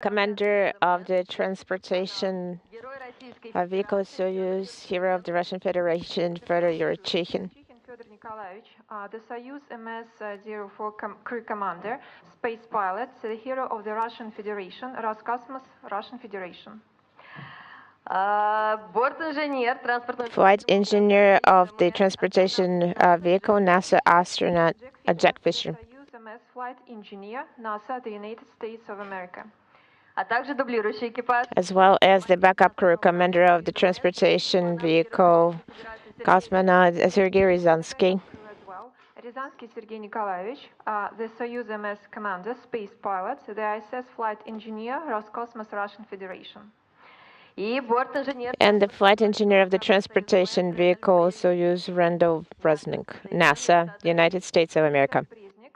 Commander of the transportation vehicle Soyuz, hero of the Russian Federation, Fyodor Yurchikhin. Fyodor Nikolaevich, the Soyuz MS-04 crew commander, space pilot, the hero of the Russian Federation, Roscosmos, Russian Federation. Flight engineer of the transportation vehicle, NASA astronaut Jack Fischer. Soyuz MS flight engineer, NASA, the United States of America. As well as the backup crew commander of the transportation vehicle, cosmonaut Sergei Ryazanskiy. Ryazanskiy Sergei Nikolaevich, the Soyuz MS commander, space pilot, the ISS flight engineer, Roscosmos, Russian Federation. And the flight engineer of the transportation vehicle, Soyuz Randall Brezhnev, NASA, United States of America.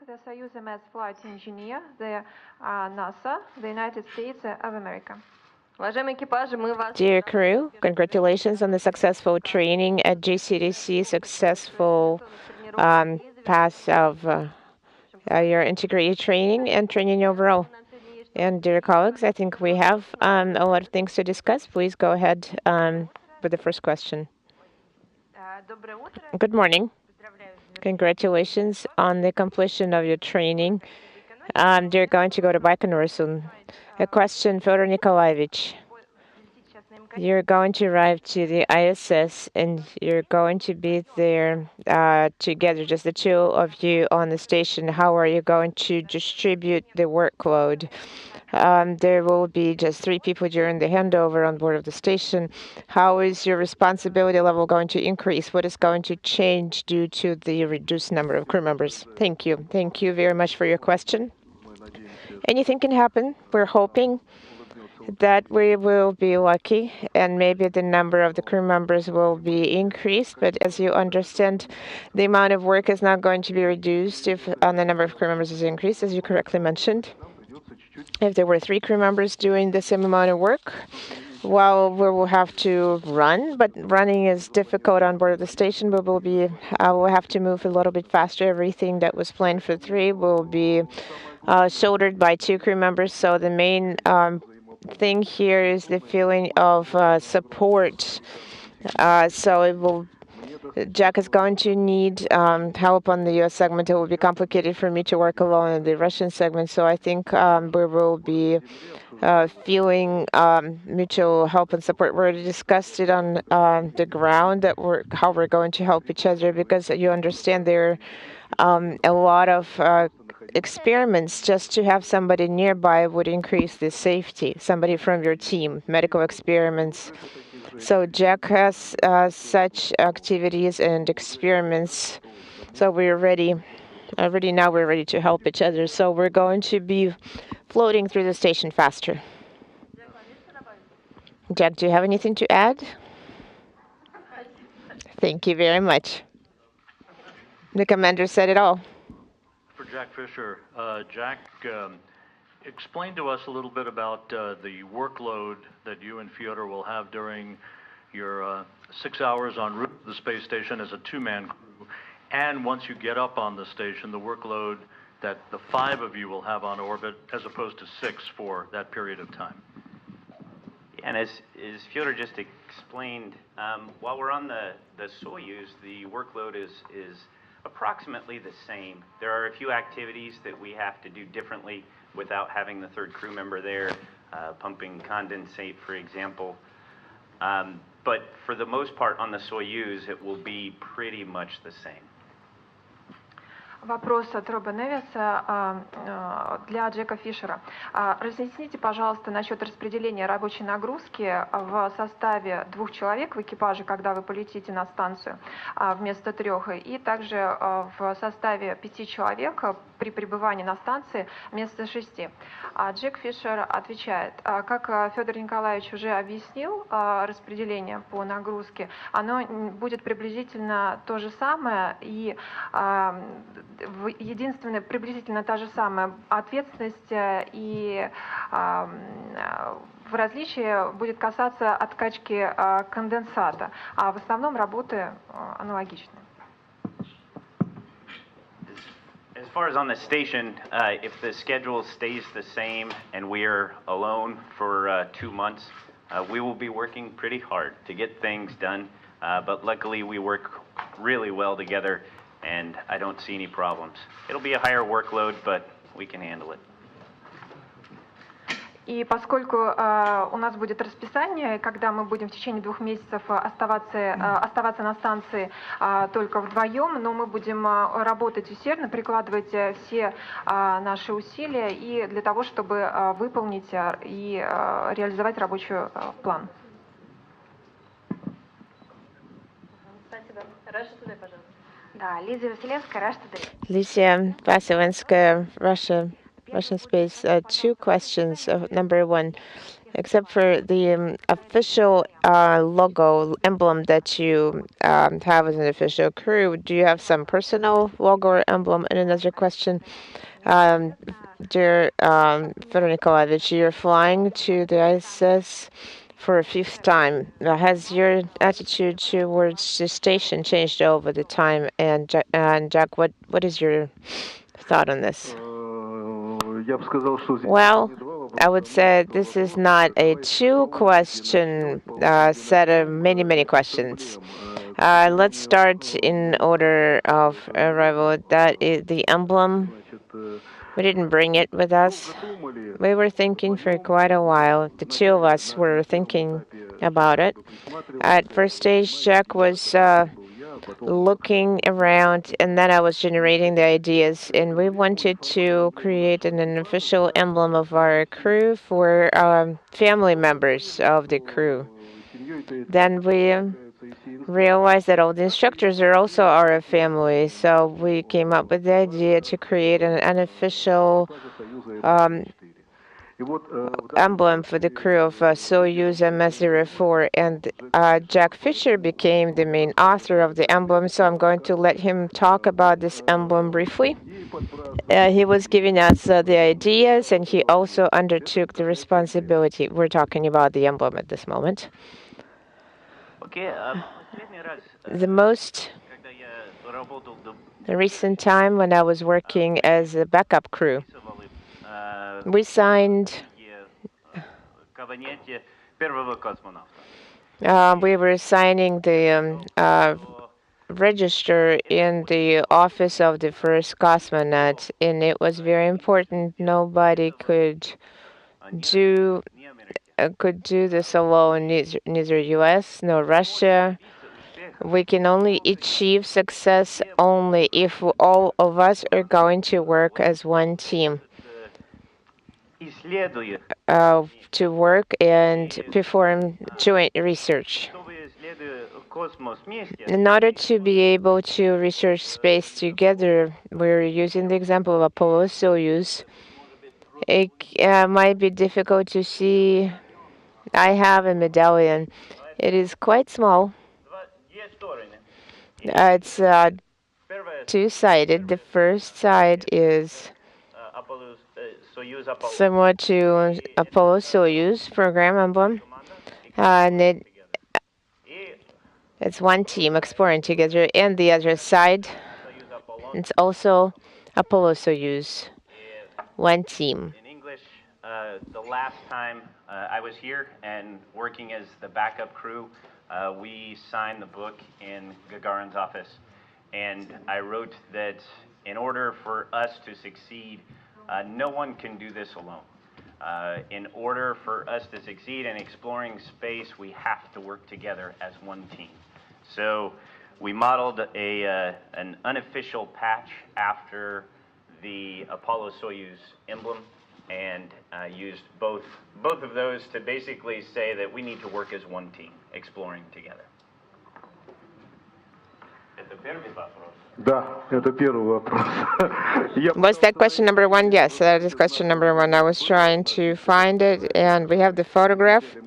The Soyuz MS flight engineer, the NASA, the United States of America. Dear crew, congratulations on the successful training at GCDC, successful pass of your integrated training and training overall. And dear colleagues, I think we have a lot of things to discuss. Please go ahead with the first question. Good morning. Congratulations on the completion of your training. You're going to go to Baikonur soon. A question, Fyodor Nikolaevich. You're going to arrive to the ISS and you're going to be there together, just the two of you on the station. How are you going to distribute the workload? There will be just 3 people during the handover on board of the station. How is your responsibility level going to increase? What is going to change due to the reduced number of crew members? Thank you. Thank you very much for your question. Anything can happen. We're hoping that we will be lucky and maybe the number of the crew members will be increased. But as you understand, the amount of work is not going to be reduced if the number of crew members is increased, as you correctly mentioned. If there were 3 crew members doing the same amount of work, well, we will have to run, but running is difficult on board of the station. But we'll have to move a little bit faster. Everything that was planned for 3 will be shouldered by 2 crew members. So the main thing here is the feeling of support. So it will. Jack is going to need help on the U.S. segment. It will be complicated for me to work alone in the Russian segment. So I think we will be feeling mutual help and support. We already discussed it on the ground that how we're going to help each other, because you understand there are a lot of experiments. Just to have somebody nearby would increase the safety. Somebody from your team, medical experiments. So Jack has such activities and experiments. So we're ready. Already now we're ready to help each other. So we're going to be floating through the station faster. Jack, do you have anything to add? Thank you very much. The commander said it all. For Jack Fischer, Jack, explain to us a little bit about the workload that you and Fyodor will have during your 6 hours en route to the space station as a 2-man crew, and once you get up on the station, the workload that the 5 of you will have on orbit as opposed to 6 for that period of time. And as Fyodor just explained, while we're on the Soyuz, the workload is approximately the same. There are a few activities that we have to do differently without having the 3rd crew member there, pumping condensate, for example. But for the most part, on the Soyuz, it will be pretty much the same. Вопрос от Роба Невиса для Джека Фишера. Разъясните, пожалуйста, насчет распределения рабочей нагрузки в составе 2 человек в экипаже, когда вы полетите на станцию вместо 3, и также в составе 5 человек при пребывании на станции вместо 6. Джек Фишер отвечает, как Федор Николаевич уже объяснил, распределение по нагрузке, оно будет приблизительно то же самое, и единственное, приблизительно та же самая ответственность, и в различии будет касаться откачки конденсата, а в основном работы аналогичны. As far as on the station, if the schedule stays the same and we're alone for 2 months, we will be working pretty hard to get things done. But luckily, we work really well together, and I don't see any problems. It'll be a higher workload, but we can handle it. И поскольку у нас будет расписание, когда мы будем в течение 2 месяцев оставаться на станции только вдвоем, но мы будем работать усердно, прикладывать все наши усилия и для того, чтобы выполнить и реализовать рабочий план. Спасибо. Раша Today, пожалуйста. Да, Лиза Василевская, Раша Today. Lisa Vasilevskaya, Russian Space. 2 questions. Number 1, except for the official logo emblem that you have as an official crew, do you have some personal logo or emblem? And another question, dear Fyodor Nikolaevich, you're flying to the ISS for a 5th time. Has your attitude towards the station changed over the time? And Jack, what is your thought on this? Well, I would say this is not a 2-question set of many questions. Let's start in order of arrival. That is the emblem. We didn't bring it with us. We were thinking for quite a while. The 2 of us were thinking about it. At first stage, Jack was looking around, and then I was generating the ideas, and we wanted to create an official emblem of our crew for family members of the crew. Then we realized that all the instructors are also our family, so we came up with the idea to create an unofficial emblem for the crew of Soyuz MS-04, and Jack Fischer became the main author of the emblem, so I'm going to let him talk about this emblem briefly. He was giving us the ideas, and he also undertook the responsibility. We're talking about the emblem at this moment. The recent time when I was working as a backup crew, we signed. We were signing the register in the office of the first cosmonaut, and it was very important. Nobody could do this alone. Neither U.S. nor Russia. We can only achieve success only if all of us are going to work as one team. To work and perform joint research. In order to be able to research space together, we're using the example of Apollo Soyuz. It might be difficult to see. I have a medallion. It is quite small. It's 2-sided. The first side is similar to Apollo Soyuz program emblem, and it's one team exploring together, and the other side, it's also Apollo Soyuz, one team. In English, the last time I was here and working as the backup crew, we signed the book in Gagarin's office, and I wrote that in order for us to succeed, no one can do this alone. In order for us to succeed in exploring space, we have to work together as one team. So we modeled an unofficial patch after the Apollo Soyuz emblem, and used both of those to basically say that we need to work as one team, exploring together. Was that question number 1? Yes, that is question number 1. I was trying to find it, and we have the photograph. We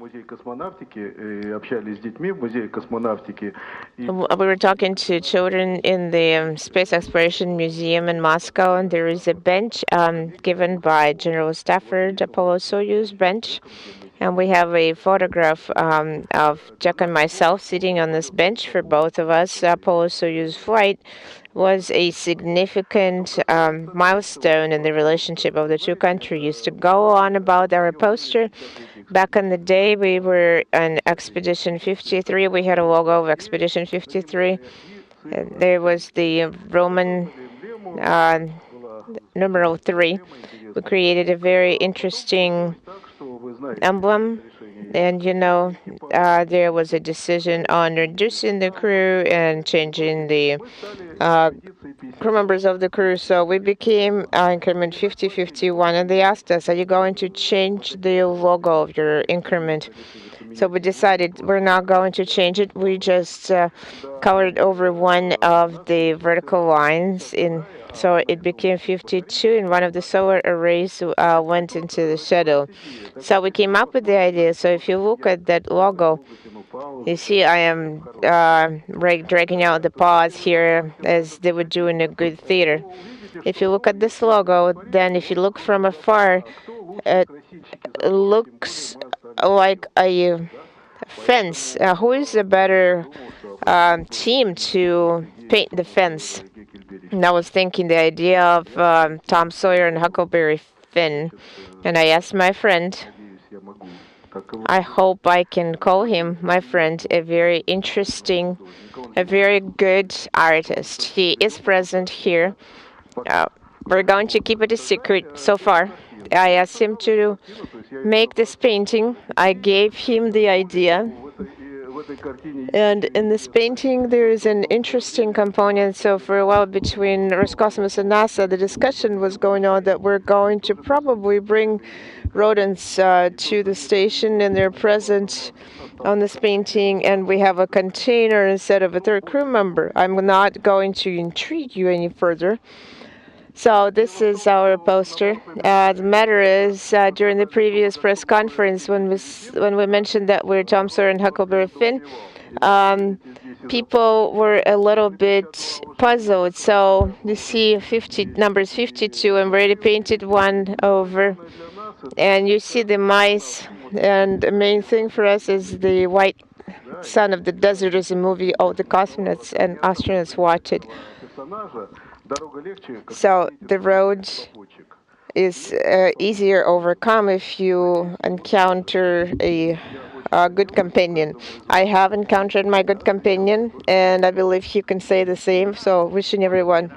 were talking to children in the Space Exploration Museum in Moscow, and there is a bench given by General Stafford, Apollo Soyuz bench. And we have a photograph of Jack and myself sitting on this bench for both of us. Apollo Soyuz flight was a significant milestone in the relationship of the two countries. To go on about our poster, back in the day, we were on Expedition 53. We had a logo of Expedition 53. There was the Roman numeral 3. We created a very interesting emblem, and there was a decision on reducing the crew and changing the crew members of the crew. So we became increment 5051, and they asked us, "Are you going to change the logo of your increment?" So we decided we're not going to change it. We just colored over one of the vertical lines so it became 52, and one of the solar arrays went into the shadow. So we came up with the idea. So if you look at that logo, you see I am dragging out the paws here as they would do in a good theater. If you look at this logo, then if you look from afar, it looks like a fence. Who is a better team to paint the fence? And I was thinking the idea of Tom Sawyer and Huckleberry Finn. And I asked my friend, I hope I can call him my friend, a very interesting, a very good artist. He is present here. We're going to keep it a secret so far. I asked him to make this painting. I gave him the idea. And in this painting, there is an interesting component. So for a while between Roscosmos and NASA, the discussion was going on that we're going to probably bring rodents to the station, and they're present on this painting, and we have a container instead of a third crew member. I'm not going to intrigue you any further. So this is our poster. The matter is, during the previous press conference, when we mentioned that we're Tom Sawyer and Huckleberry Finn, people were a little bit puzzled. So you see numbers 52, and we already painted one over. And you see the mice, and the main thing for us is the white sun of the desert is a movie all the cosmonauts and astronauts watch it. So the road is easier overcome if you encounter a good companion. I have encountered my good companion, and I believe you can say the same. So wishing everyone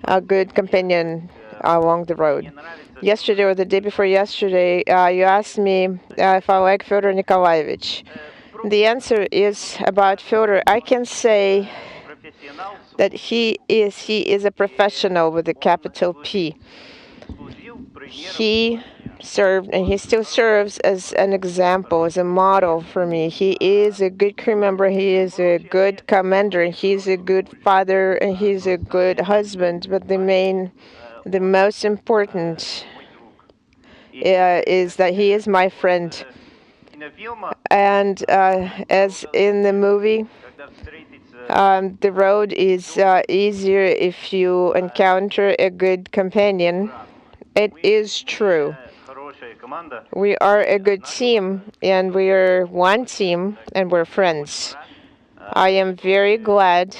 a good companion along the road. Yesterday or the day before yesterday, you asked me if I like Fyodor Nikolaevich. The answer is about Fyodor. I can say that he is a professional with a capital P. He served, and he still serves as an example, as a model for me. He is a good crew member, he is a good commander, and he's a good father, and he's a good husband. But the most important is that he is my friend. And as in the movie, the road is easier if you encounter a good companion. It is true. We are a good team, and we are one team, and we're friends. I am very glad.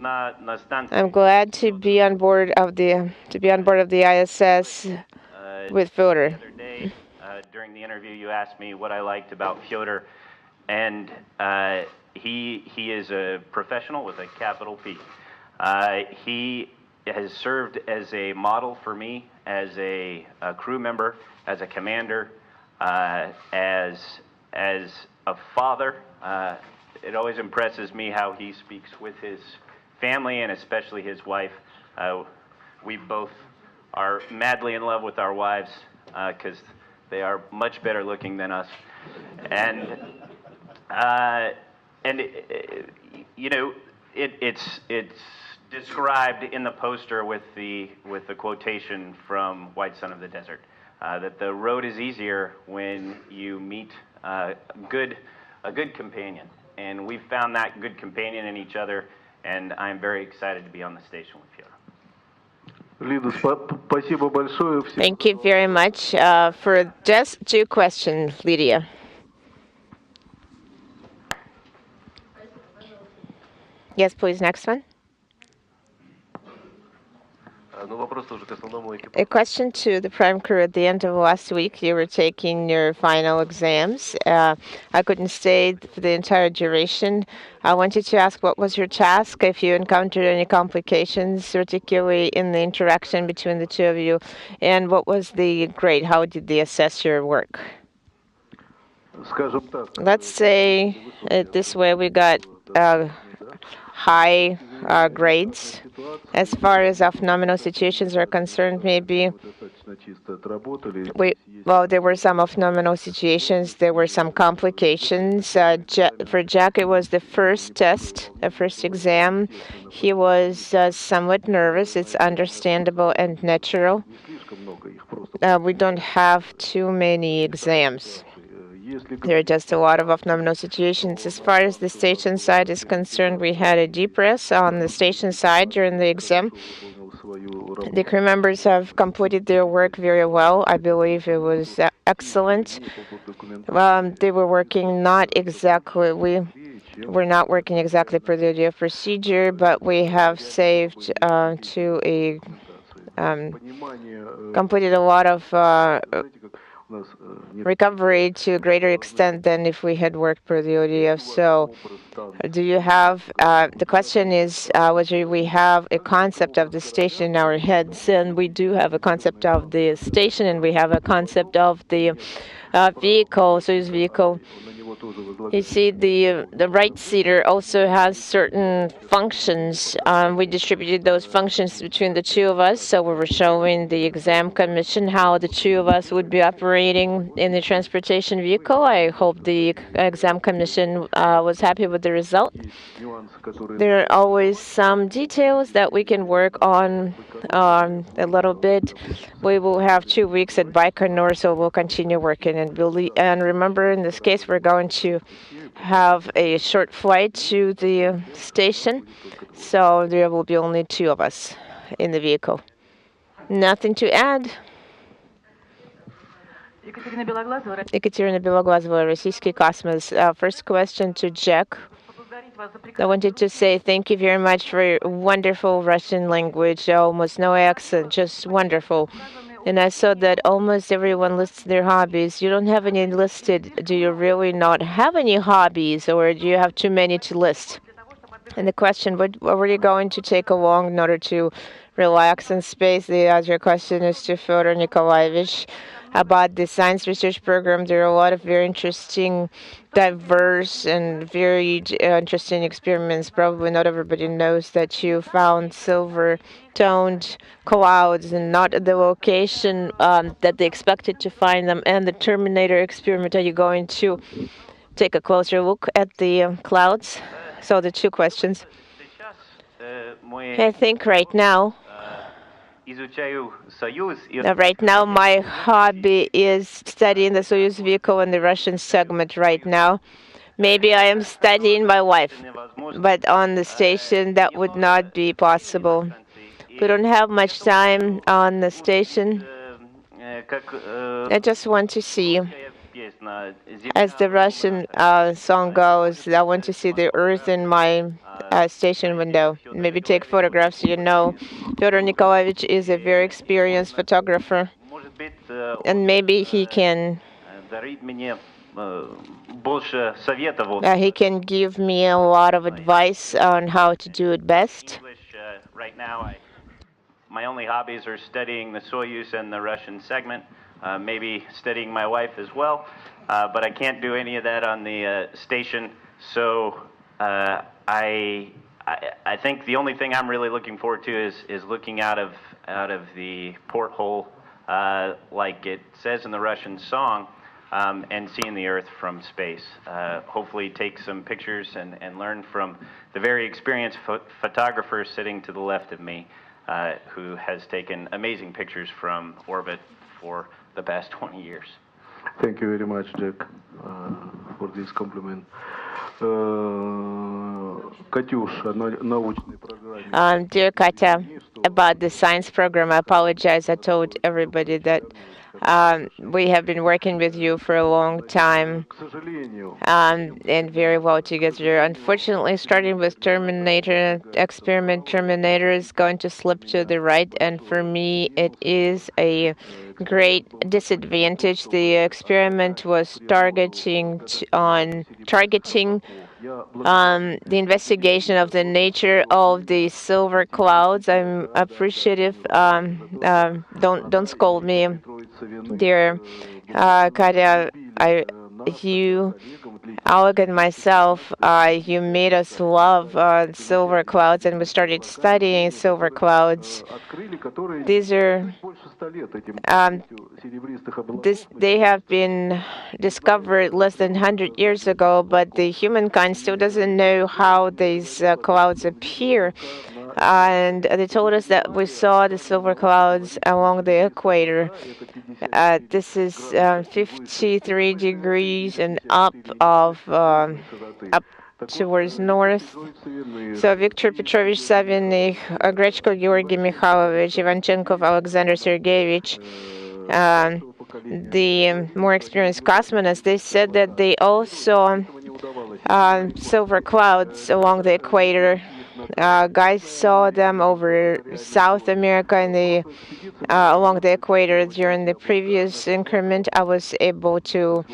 I'm glad to be on board of the ISS with Fyodor. During the interview, you asked me what I liked about Fyodor, and he is a professional with a capital P. He has served as a model for me, as a crew member, as a commander, as a father. It always impresses me how he speaks with his family, and especially his wife. We both are madly in love with our wives because they are much better looking than us, and it's described in the poster with the quotation from White Son of the Desert, that the road is easier when you meet a good companion, and we've found that good companion in each other, and I'm very excited to be on the station with Fyodor. Thank you very much for just 2 questions, Lydia. Yes, please, next one. A question to the prime crew. At the end of last week, you were taking your final exams. I couldn't stay for the entire duration. I wanted to ask what was your task, if you encountered any complications, particularly in the interaction between the 2 of you, and what was the grade? How did they assess your work? Let's say it this way, we got high grades. As far as off-nominal situations are concerned, maybe there were some off-nominal situations. There were some complications. For Jack, it was the first test, the first exam. He was somewhat nervous. It's understandable and natural. We don't have too many exams. There are just a lot of off-nominal situations. As far as the station side is concerned, we had a deep rest on the station side during the exam. The crew members have completed their work very well. I believe it was excellent. They were working we're not working exactly per the idea of procedure, but we have saved completed a lot of recovery to a greater extent than if we had worked per the ODF. So do you have, the question is whether we have a concept of the station in our heads, and we do have a concept of the station, and we have a concept of the vehicle, Soyuz vehicle. You see, the right seater also has certain functions. We distributed those functions between the 2 of us, so we were showing the exam commission how the 2 of us would be operating in the transportation vehicle. I hope the exam commission was happy with the result. There are always some details that we can work on a little bit. We will have 2 weeks at Baikonur, so we'll continue working. And remember, in this case, we're going to have a short flight to the station, so there will be only 2 of us in the vehicle. Nothing to add. Ekaterina Beloglazova, Российский Cosmos. First question to Jack. I wanted to say thank you very much for your wonderful Russian language, almost no accent, just wonderful. And I saw that almost everyone lists their hobbies. You don't have any listed. Do you really not have any hobbies, or do you have too many to list? And the question, what were you going to take along in order to relax in space? The other question is to Fyodor Nikolaevich about the science research program. There are a lot of very interesting, diverse, and very interesting experiments. Probably not everybody knows that you found silver-toned clouds and not at the location that they expected to find them. And the Terminator experiment, are you going to take a closer look at the clouds? So the 2 questions. I think right now my hobby is studying the Soyuz vehicle and the Russian segment right now. Maybe I am studying my wife, but on the station that would not be possible. We don't have much time on the station. I just want to see, as the Russian song goes, I want to see the Earth in my station window. Maybe take photographs. You know, Fyodor Nikolaevich is a very experienced photographer, and maybe he can give me a lot of advice on how to do it best. Right now, my only hobbies are studying the Soyuz and the Russian segment, maybe studying my wife as well, but I can't do any of that on the station. So I think the only thing I'm really looking forward to is looking out of the porthole, like it says in the Russian song, and seeing the Earth from space. Hopefully take some pictures and learn from the very experienced photographer sitting to the left of me, who has taken amazing pictures from orbit for the past 20 years. Thank you very much, Jack, for this compliment. Dear Katya, about the science program, I apologize. I told everybody that we have been working with you for a long time and very well together. Unfortunately, starting with Terminator, experiment Terminator is going to slip to the right, and for me, it is a great disadvantage. The experiment was targeting the investigation of the nature of the silver clouds. I'm appreciative. Don't scold me, dear Katya. You, Alec, and myself, you made us love silver clouds, and we started studying silver clouds. These are they have been discovered less than 100 years ago, but the humankind still doesn't know how these clouds appear. And they told us that we saw the silver clouds along the equator. This is 53 degrees and up towards north. So Viktor Petrovich Savinych, Grechko Georgy Mikhailovich, Ivanchenkov Alexander Sergeyevich, the more experienced cosmonauts, they said that they also saw silver clouds along the equator. Guys saw them over South America and along the equator. During the previous increment, I was able to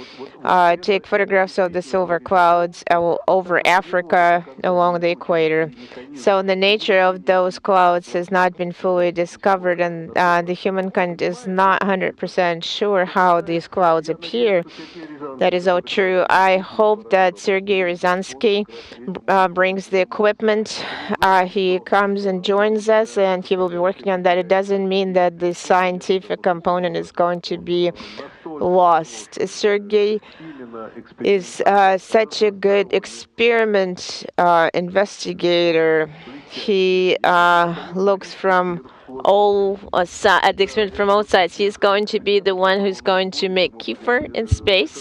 take photographs of the silver clouds over Africa along the equator. So the nature of those clouds has not been fully discovered, and the humankind is not 100% sure how these clouds appear. That is all true. I hope that Sergei Ryazansky brings the equipment. He comes and joins us, and he will be working on that. It doesn't mean that the scientific component is going to be lost. Sergei is such a good experiment investigator. He looks from at the experiment from all sides. He's going to be the one who's going to make kefir in space.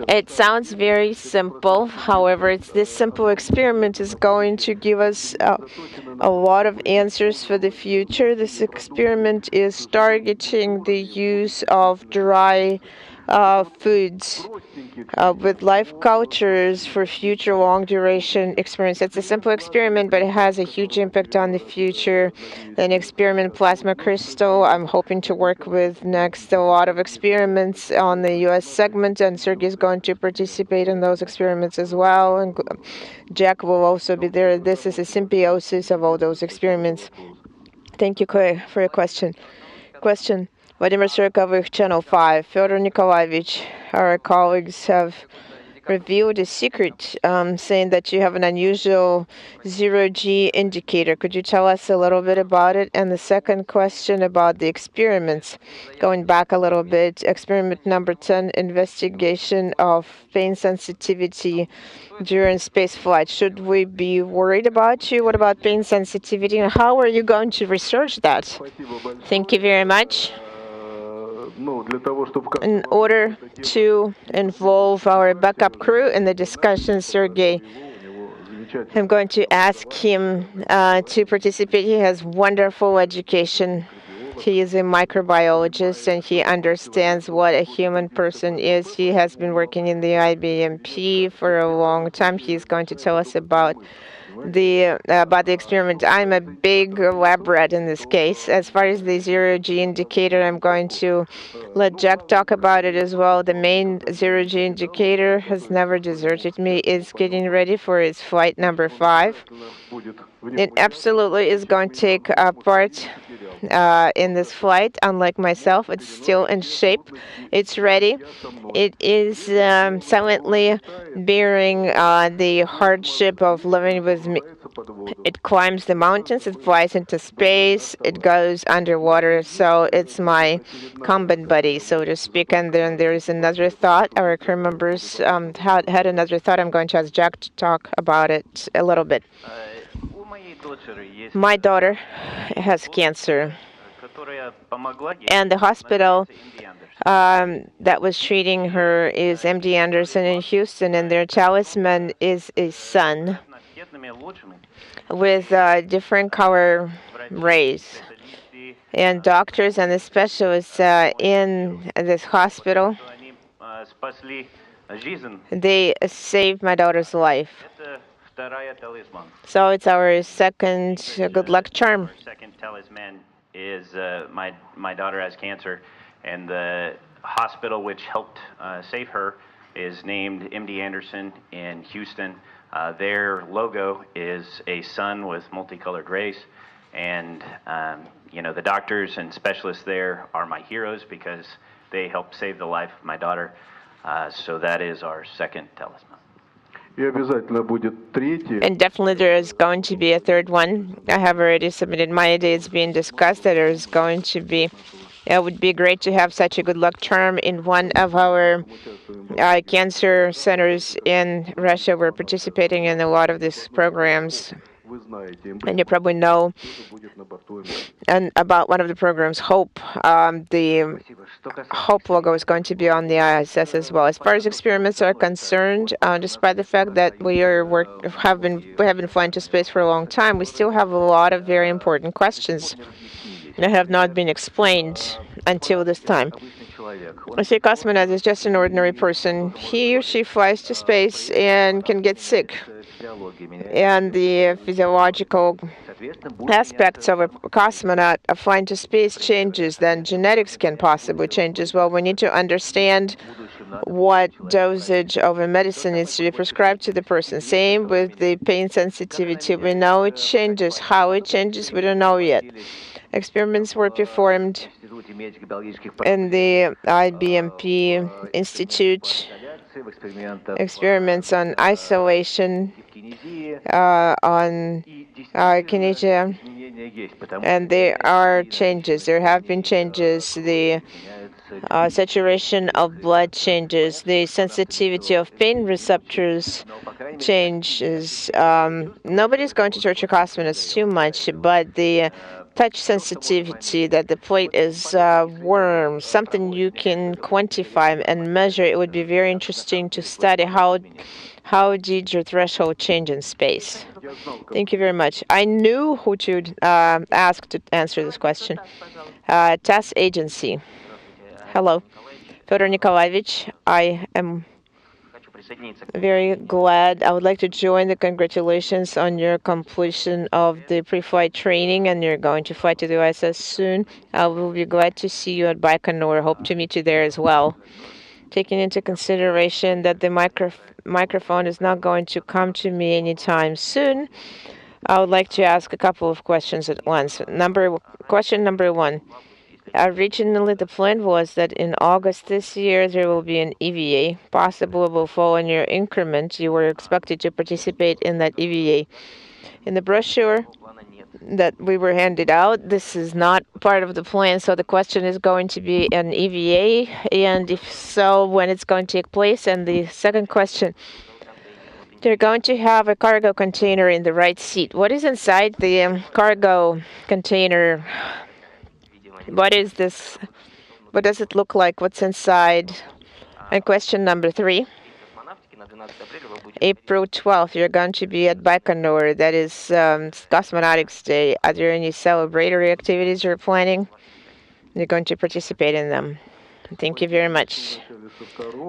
It sounds very simple. However, this simple experiment is going to give us a lot of answers for the future. This experiment is targeting the use of dry foods with life cultures for future long-duration experiments. It's a simple experiment, but it has a huge impact on the future. An experiment plasma crystal. I'm hoping to work with next a lot of experiments on the U.S. segment, and Sergei is going to participate in those experiments as well. And Jack will also be there. This is a symbiosis of all those experiments. Thank you, Clay, for your question. Vladimir Surkovich, Channel 5. Fyodor Nikolaevich, our colleagues have revealed a secret, saying that you have an unusual zero-G indicator. Could you tell us a little bit about it? And the second question about the experiments. Going back a little bit, experiment number 10, investigation of pain sensitivity during space flight. Should we be worried about you? What about pain sensitivity, and how are you going to research that? Thank you very much. In order to involve our backup crew in the discussion, Sergei, I'm going to ask him to participate. He has wonderful education. He is a microbiologist, and he understands what a human person is. He has been working in the IBMP for a long time. He's going to tell us about the experiment. I'm a big lab rat in this case. As far as the zero-G indicator, I'm going to let Jack talk about it as well. The main zero-G indicator has never deserted me. It's getting ready for its flight number 5. It absolutely is going to take part in this flight. Unlike myself, it's still in shape. It's ready. It is silently bearing the hardship of living with me. It climbs the mountains, it flies into space, it goes underwater, so it's my combat buddy, so to speak. And then there is another thought. Our crew members had another thought. I'm going to ask Jack to talk about it a little bit. My daughter has cancer. And the hospital that was treating her is MD Anderson in Houston, and their talisman is a sun with different color rays. And doctors and the specialists in this hospital, they saved my daughter's life. So it's our second good luck charm. Our second talisman is my daughter has cancer, and the hospital which helped save her is named MD Anderson in Houston. Their logo is a sun with multicolored rays, and you know, the doctors and specialists there are my heroes because they helped save the life of my daughter. So that is our second talisman. And definitely there is going to be a third one. I have already submitted my idea. It's being discussed that there is going to be. It would be great to have such a good luck charm in one of our cancer centers in Russia. We're participating in a lot of these programs. And you probably know and about one of the programs, Hope. The Hope logo is going to be on the ISS as well. As far as experiments are concerned, despite the fact that we have been flying to space for a long time, we still have a lot of very important questions that have not been explained until this time. I say cosmonaut is just an ordinary person. He or she flies to space and can get sick. And the physiological aspects of a cosmonaut of flying to space changes, then genetics can possibly change as well. We need to understand what dosage of a medicine needs to be prescribed to the person. Same with the pain sensitivity. We know it changes. How it changes, we don't know yet. Experiments were performed in the IBMP Institute, experiments on isolation, on kinesia, and there are changes. There have been changes. The saturation of blood changes. The sensitivity of pain receptors changes. Nobody's going to torture cosmonauts too much, but the touch sensitivity, that the plate is warm, something you can quantify and measure. It would be very interesting to study how did your threshold change in space. Thank you very much. I knew who to ask to answer this question. TASS agency. Hello. Fyodor Nikolaevich, I am very glad. I would like to join the congratulations on your completion of the pre-flight training, and you're going to fly to the ISS soon. I will be glad to see you at Baikonur. Hope to meet you there as well. Taking into consideration that the microphone is not going to come to me anytime soon, I would like to ask a couple of questions at once. Question number one. Originally, the plan was that in August this year, there will be an EVA. Possibly will fall in your increment. You were expected to participate in that EVA. In the brochure that we were handed out, this is not part of the plan. So the question is going to be an EVA, and if so, when it's going to take place. And the second question, they're going to have a cargo container in the right seat. What is inside the cargo container? What is this? What does it look like? What's inside? And question number 3. April 12th, you're going to be at Baikonur. That is Cosmonautics Day. Are there any celebratory activities you're planning? You're going to participate in them. Thank you very much.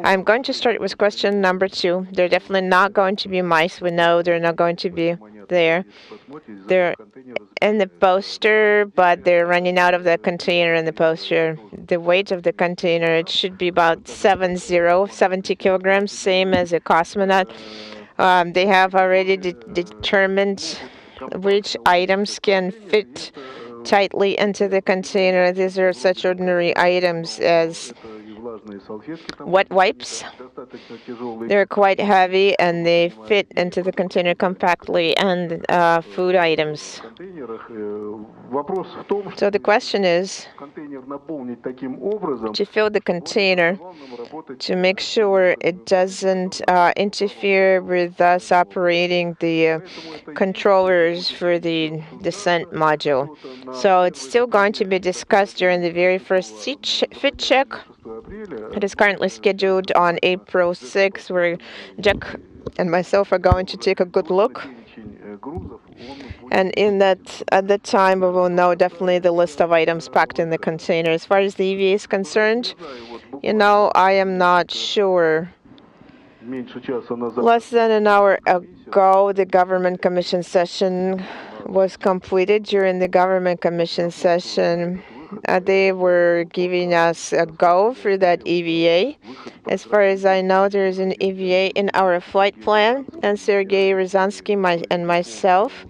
I'm going to start with question number 2. They're definitely not going to be mice. We know they're not going to be there. They're in the poster, but they're running out of the container in the poster. The weight of the container, it should be about 70 kilograms, same as a cosmonaut. They have already determined which items can fit tightly into the container. These are such ordinary items as wet wipes. They're quite heavy and they fit into the container compactly, and food items. So the question is to fill the container to make sure it doesn't interfere with us operating the controllers for the descent module. So it's still going to be discussed during the very first fit check. It is currently scheduled on April 6th, where Jack and myself are going to take a good look. And at that time, we will know definitely the list of items packed in the container. As far as the EVA is concerned, I am not sure. Less than an hour ago, the government commission session was completed. During the government commission session, they were giving us a go for that EVA. As far as I know, there is an EVA in our flight plan, and Sergei Ryazanskiy and myself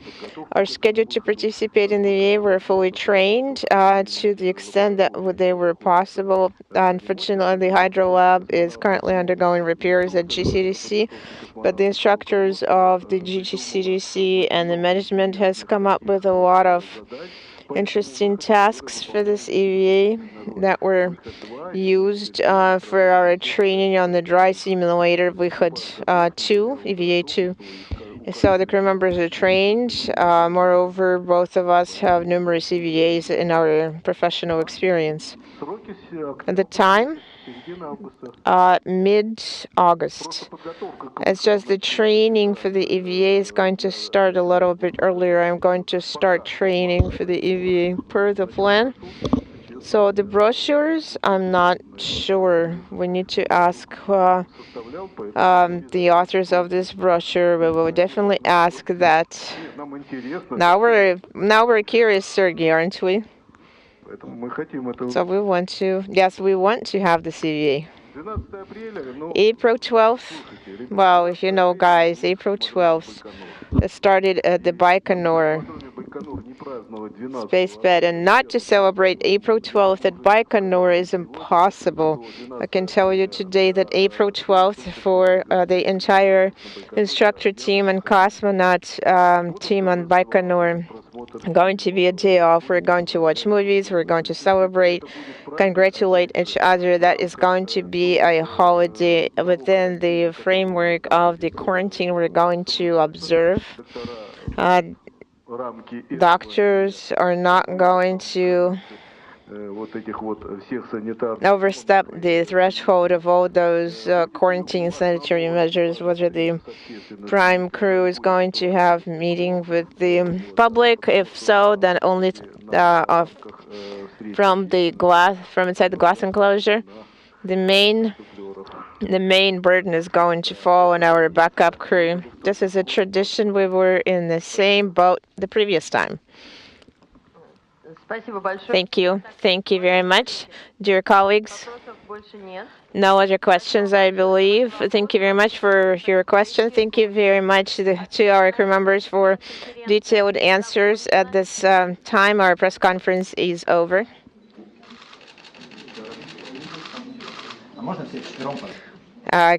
are scheduled to participate in the EVA. We're fully trained to the extent that they were possible. Unfortunately, the Hydro Lab is currently undergoing repairs at GCDC, but the instructors of the GCDC and the management has come up with a lot of interesting tasks for this EVA that were used for our training on the dry simulator. We had EVA 2. So the crew members are trained. Moreover, both of us have numerous EVAs in our professional experience. At the time, mid-August. It's just the training for the EVA is going to start a little bit earlier. I'm going to start training for the EVA per the plan. So the brochures, I'm not sure. We need to ask the authors of this brochure. We will definitely ask that. Now we're curious, Sergey, aren't we? So we want to have the EVA. April 12th. Well, if you know, guys, April 12th. It started at the Baikonur spacebed, and not to celebrate April 12th at Baikonur is impossible. I can tell you today that April 12th for the entire instructor team and cosmonaut team on Baikonur going to be a day off. We're going to watch movies, we're going to celebrate, congratulate each other. That is going to be a holiday within the framework of the quarantine we're going to observe. Doctors are not going to overstep the threshold of all those quarantine sanitary measures. Whether the prime crew is going to have meeting with the public, if so, then only from inside the glass enclosure. The main burden is going to fall on our backup crew. This is a tradition. We were in the same boat the previous time. Thank you. Thank you very much, dear colleagues. No other questions, I believe. Thank you very much for your question. Thank you very much to our crew members for detailed answers. At this time, our press conference is over.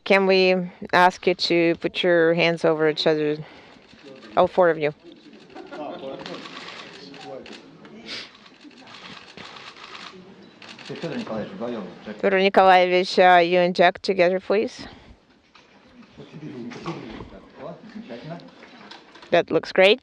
Can we ask you to put your hands over each other? All four of you. Fyodor Nikolaevich, you and Jack together, please. That looks great.